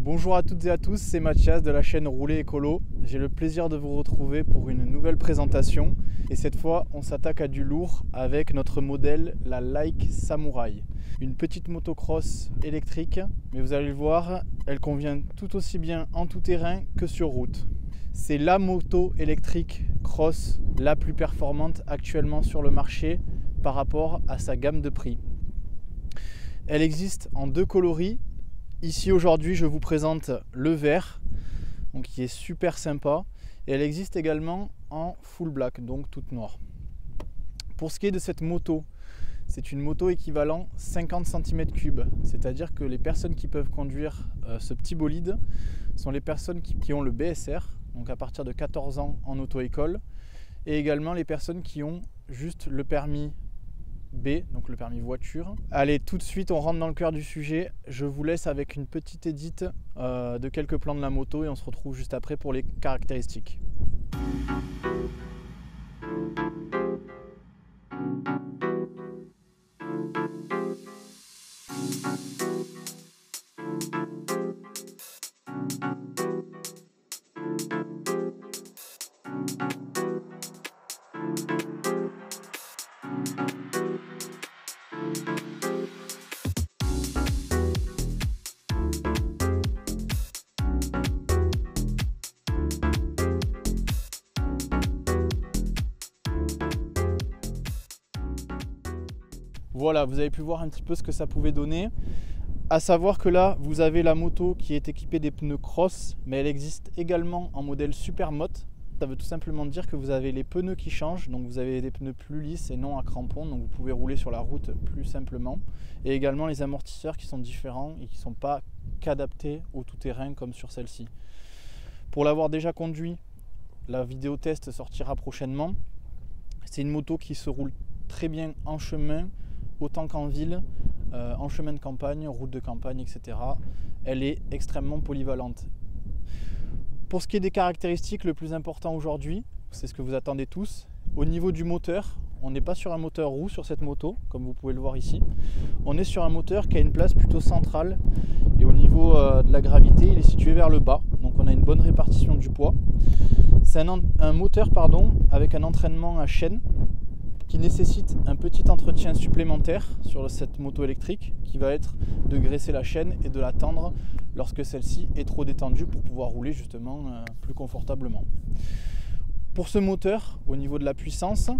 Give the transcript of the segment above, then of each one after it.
Bonjour à toutes et à tous, c'est Mathias de la chaîne Rouler Écolo. J'ai le plaisir de vous retrouver pour une nouvelle présentation. Et cette fois, on s'attaque à du lourd avec notre modèle, la Like Samurai. Une petite motocross électrique, mais vous allez le voir, elle convient tout aussi bien en tout terrain que sur route. C'est la moto électrique cross la plus performante actuellement sur le marché par rapport à sa gamme de prix. Elle existe en deux coloris. Ici aujourd'hui je vous présente le vert, donc qui est super sympa, et elle existe également en full black, donc toute noire. Pour ce qui est de cette moto, c'est une moto équivalent 50 cm3, c'est-à-dire que les personnes qui peuvent conduire ce petit bolide sont les personnes qui ont le BSR, donc à partir de 14 ans en auto-école, et également les personnes qui ont juste le permis B, donc le permis voiture. Allez, tout de suite on rentre dans le cœur du sujet. Je vous laisse avec une petite édite de quelques plans de la moto et on se retrouve juste après pour les caractéristiques. Voilà, vous avez pu voir un petit peu ce que ça pouvait donner. À savoir que là, vous avez la moto qui est équipée des pneus cross, mais elle existe également en modèle Supermoto. Ça veut tout simplement dire que vous avez les pneus qui changent, donc vous avez des pneus plus lisses et non à crampons, donc vous pouvez rouler sur la route plus simplement. Et également les amortisseurs qui sont différents et qui ne sont pas qu'adaptés au tout-terrain comme sur celle-ci. Pour l'avoir déjà conduit, la vidéo test sortira prochainement. C'est une moto qui se roule très bien en chemin, autant qu'en ville, en chemin de campagne, route de campagne, etc. Elle est extrêmement polyvalente. Pour ce qui est des caractéristiques, le plus important aujourd'hui, c'est ce que vous attendez tous. Au niveau du moteur, on n'est pas sur un moteur roue sur cette moto, comme vous pouvez le voir ici. On est sur un moteur qui a une place plutôt centrale et au niveau de la gravité, il est situé vers le bas. Donc on a une bonne répartition du poids. C'est un moteur avec un entraînement à chaîne qui nécessite un petit entretien supplémentaire sur cette moto électrique qui va être de graisser la chaîne et de la tendre lorsque celle-ci est trop détendue pour pouvoir rouler justement plus confortablement. Pour ce moteur, au niveau de la puissance,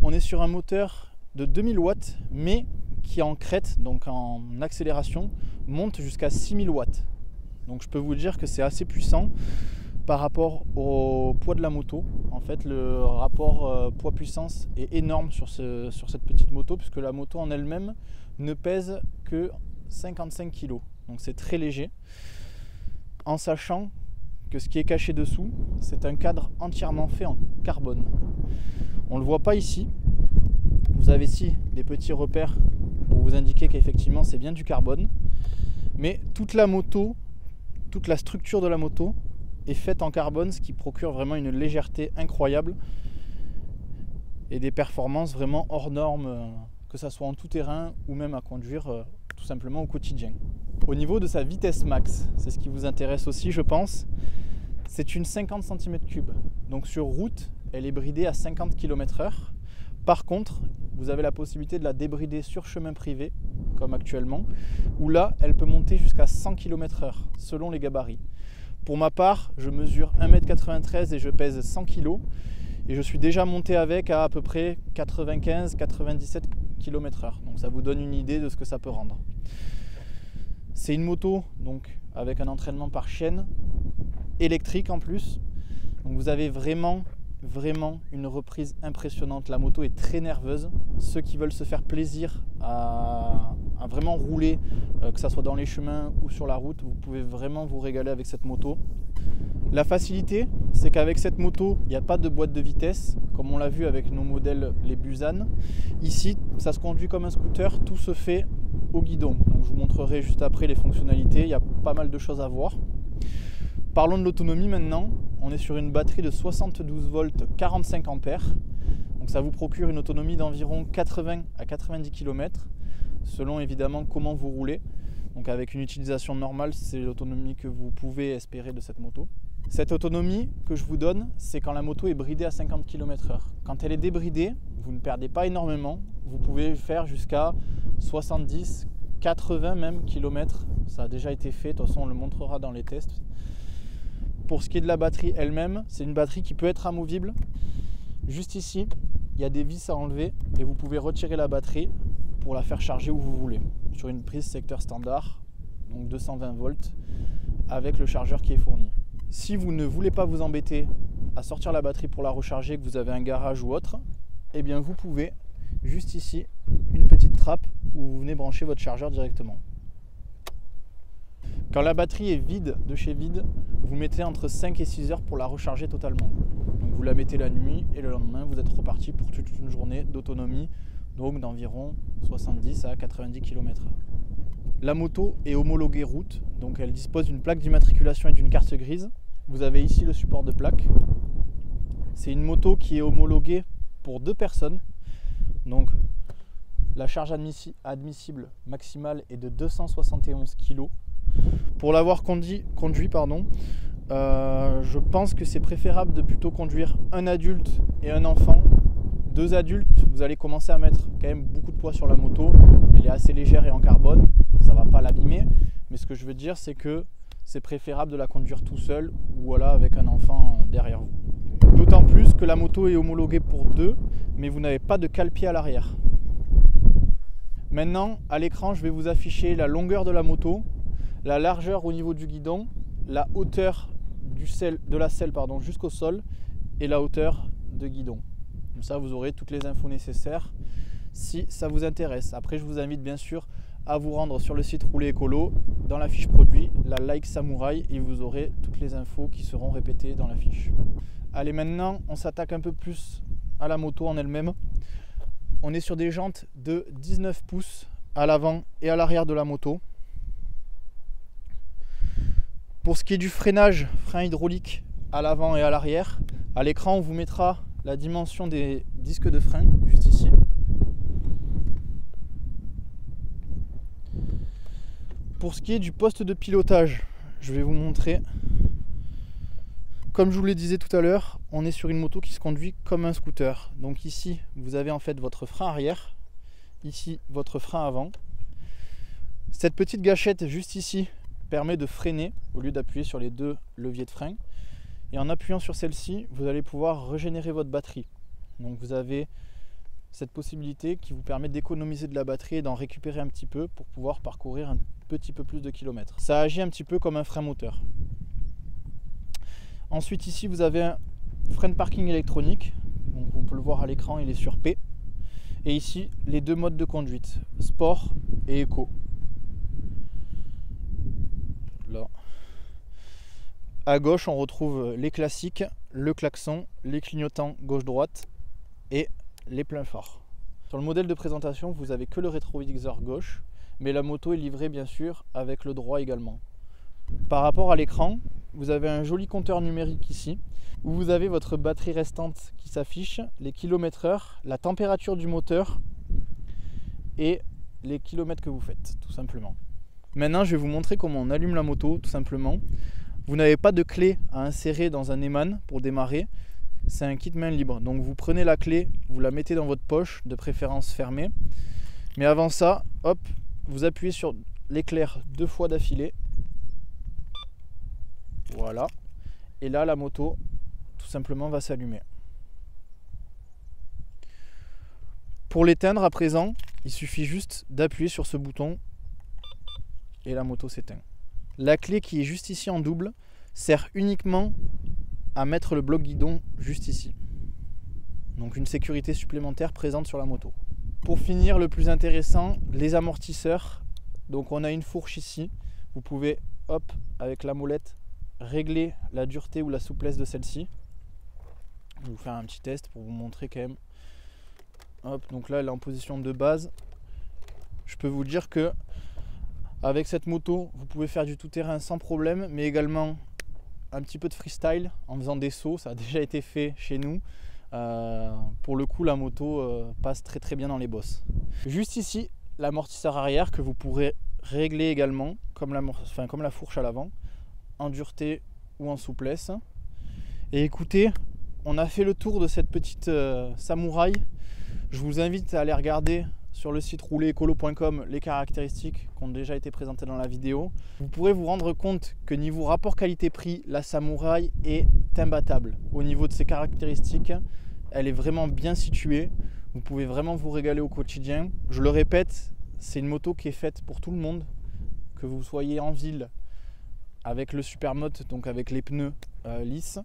on est sur un moteur de 2000 watts mais qui en crête, donc en accélération, monte jusqu'à 6000 watts. Donc je peux vous dire que c'est assez puissant par rapport au poids de la moto. En fait, le rapport poids-puissance est énorme sur cette petite moto puisque la moto en elle-même ne pèse que 55 kg. Donc c'est très léger. En sachant que ce qui est caché dessous, c'est un cadre entièrement fait en carbone. On ne le voit pas ici. Vous avez ici des petits repères pour vous indiquer qu'effectivement c'est bien du carbone. Mais toute la moto, toute la structure de la moto est faite en carbone, ce qui procure vraiment une légèreté incroyable et des performances vraiment hors normes, que ça soit en tout terrain ou même à conduire tout simplement au quotidien. Au niveau de sa vitesse max, c'est ce qui vous intéresse aussi je pense, c'est une 50 cm3. Donc sur route, elle est bridée à 50 km/h. Par contre, vous avez la possibilité de la débrider sur chemin privé, comme actuellement, où là, elle peut monter jusqu'à 100 km/h selon les gabarits. Pour ma part, je mesure 1m93 et je pèse 100 kg et je suis déjà monté avec à peu près 95-97 km/h. Donc ça vous donne une idée de ce que ça peut rendre. C'est une moto donc avec un entraînement par chaîne, électrique en plus. Donc vous avez vraiment une reprise impressionnante. La moto est très nerveuse. Ceux qui veulent se faire plaisir à vraiment rouler, que ce soit dans les chemins ou sur la route, vous pouvez vraiment vous régaler avec cette moto. La facilité, c'est qu'avec cette moto, il n'y a pas de boîte de vitesse, comme on l'a vu avec nos modèles les Busan. Ici, ça se conduit comme un scooter, tout se fait au guidon. Donc, je vous montrerai juste après les fonctionnalités, il y a pas mal de choses à voir. Parlons de l'autonomie maintenant. On est sur une batterie de 72 volts 45 ampères. Donc ça vous procure une autonomie d'environ 80 à 90 km, selon évidemment comment vous roulez. Donc avec une utilisation normale, c'est l'autonomie que vous pouvez espérer de cette moto. Cette autonomie que je vous donne, c'est quand la moto est bridée à 50 km/h. Quand elle est débridée, vous ne perdez pas énormément. Vous pouvez faire jusqu'à 70, 80 même kilomètres. Ça a déjà été fait, de toute façon on le montrera dans les tests. Pour ce qui est de la batterie elle-même, c'est une batterie qui peut être amovible. Juste ici, il y a des vis à enlever et vous pouvez retirer la batterie pour la faire charger où vous voulez. Sur une prise secteur standard, donc 220 volts, avec le chargeur qui est fourni. Si vous ne voulez pas vous embêter à sortir la batterie pour la recharger, que vous avez un garage ou autre, eh bien vous pouvez, juste ici, une petite trappe où vous venez brancher votre chargeur directement. Quand la batterie est vide, de chez vide, vous mettez entre 5 et 6 heures pour la recharger totalement. Donc vous la mettez la nuit et le lendemain, vous êtes reparti pour toute une journée d'autonomie, donc d'environ 70 à 90 km/h. La moto est homologuée route, donc elle dispose d'une plaque d'immatriculation et d'une carte grise. Vous avez ici le support de plaque. C'est une moto qui est homologuée pour 2 personnes. Donc la charge admissible maximale est de 271 kg. Pour l'avoir conduit, je pense que c'est préférable de plutôt conduire un adulte et un enfant. 2 adultes, vous allez commencer à mettre quand même beaucoup de poids sur la moto. Elle est assez légère et en carbone, ça ne va pas l'abîmer. Mais ce que je veux dire, c'est que c'est préférable de la conduire tout seul ou voilà, avec un enfant derrière vous. D'autant plus que la moto est homologuée pour 2, mais vous n'avez pas de cale-pied à l'arrière. Maintenant, à l'écran, je vais vous afficher la longueur de la moto, la largeur au niveau du guidon, la hauteur de la selle jusqu'au sol et la hauteur de guidon. Comme ça, vous aurez toutes les infos nécessaires si ça vous intéresse. Après, je vous invite bien sûr à vous rendre sur le site Rouler Écolo, dans la fiche produit, la Like Samouraï, et vous aurez toutes les infos qui seront répétées dans la fiche. Allez, maintenant, on s'attaque un peu plus à la moto en elle-même. On est sur des jantes de 19 pouces à l'avant et à l'arrière de la moto. Pour ce qui est du freinage, frein hydraulique à l'avant et à l'arrière, à l'écran, on vous mettra la dimension des disques de frein, juste ici. Pour ce qui est du poste de pilotage, je vais vous montrer. Comme je vous le disais tout à l'heure, on est sur une moto qui se conduit comme un scooter. Donc ici, vous avez en fait votre frein arrière, ici votre frein avant. Cette petite gâchette juste ici permet de freiner au lieu d'appuyer sur les 2 leviers de frein. Et en appuyant sur celle-ci, vous allez pouvoir régénérer votre batterie. Donc vous avez cette possibilité qui vous permet d'économiser de la batterie et d'en récupérer un petit peu pour pouvoir parcourir un petit peu plus de kilomètres. Ça agit un petit peu comme un frein moteur. Ensuite ici vous avez un frein de parking électronique. Donc on peut le voir à l'écran, il est sur P. Et ici les 2 modes de conduite, sport et éco. Là. À gauche, on retrouve les classiques, le klaxon, les clignotants gauche-droite et les pleins phares. Sur le modèle de présentation, vous n'avez que le rétroviseur gauche, mais la moto est livrée bien sûr avec le droit également. Par rapport à l'écran, vous avez un joli compteur numérique ici, où vous avez votre batterie restante qui s'affiche, les kilomètres/heure, la température du moteur et les kilomètres que vous faites, tout simplement. Maintenant, je vais vous montrer comment on allume la moto, tout simplement. Vous n'avez pas de clé à insérer dans un Eman pour démarrer. C'est un kit main libre. Donc vous prenez la clé, vous la mettez dans votre poche, de préférence fermée. Mais avant ça, hop, vous appuyez sur l'éclair 2 fois d'affilée. Voilà. Et là, la moto, tout simplement, va s'allumer. Pour l'éteindre à présent, il suffit juste d'appuyer sur ce bouton et la moto s'éteint. La clé qui est juste ici en double sert uniquement à mettre le bloc guidon juste ici. Donc une sécurité supplémentaire présente sur la moto. Pour finir, le plus intéressant, les amortisseurs. Donc on a une fourche ici. Vous pouvez, hop, avec la molette, régler la dureté ou la souplesse de celle-ci. Je vais vous faire un petit test pour vous montrer quand même. Hop, donc là elle est en position de base. Je peux vous dire que avec cette moto, vous pouvez faire du tout-terrain sans problème, mais également un petit peu de freestyle en faisant des sauts. Ça a déjà été fait chez nous. Pour le coup, la moto passe très très bien dans les bosses. Juste ici, l'amortisseur arrière que vous pourrez réglée également, comme la fourche à l'avant, en dureté ou en souplesse. Et écoutez, on a fait le tour de cette petite Samouraï. Je vous invite à aller regarder sur le site roulerécolo.com les caractéristiques qui ont déjà été présentées dans la vidéo. Vous pourrez vous rendre compte que niveau rapport qualité-prix, la Samouraï est imbattable. Au niveau de ses caractéristiques, elle est vraiment bien située. Vous pouvez vraiment vous régaler au quotidien. Je le répète, c'est une moto qui est faite pour tout le monde. Que vous soyez en ville avec le Supermoto, donc avec les pneus lisses,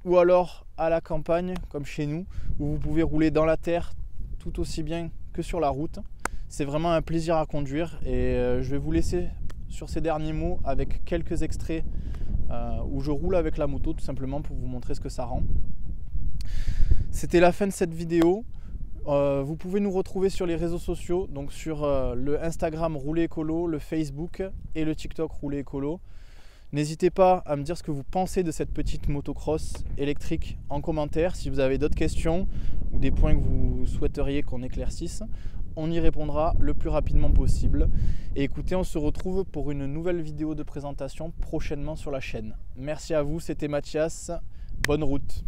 ou alors à la campagne, comme chez nous, où vous pouvez rouler dans la terre tout aussi bien que sur la route. C'est vraiment un plaisir à conduire et je vais vous laisser sur ces derniers mots avec quelques extraits où je roule avec la moto, tout simplement pour vous montrer ce que ça rend. C'était la fin de cette vidéo. Vous pouvez nous retrouver sur les réseaux sociaux, donc sur le Instagram Rouler Écolo, le Facebook et le TikTok Rouler Écolo. N'hésitez pas à me dire ce que vous pensez de cette petite motocross électrique en commentaire. Si vous avez d'autres questions ou des points que vous souhaiteriez qu'on éclaircisse, on y répondra le plus rapidement possible. Et écoutez, on se retrouve pour une nouvelle vidéo de présentation prochainement sur la chaîne. Merci à vous, c'était Mathias. Bonne route.